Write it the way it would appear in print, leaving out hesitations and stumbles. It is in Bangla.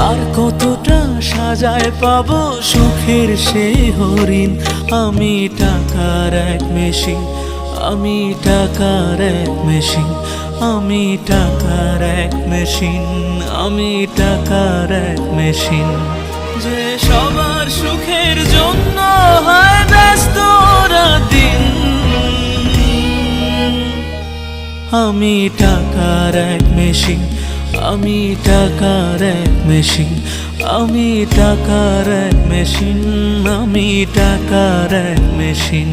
আর কতটা সাজায় পাবো সুখের সেই হরিণ। আমি টাকার এক মেশিন, আমি টাকার এক মেশিন, আমি টাকার এক মেশিন, আমি টাকার এক মেশিন। যে সবার সুখের জন্য হয় ব্যস্ত দিন। আমি টাকার এক মেশিন, আমি টাকার এক মেশিন, আমি টাকার এক মেশিন, আমি টাকার এক মেশিন।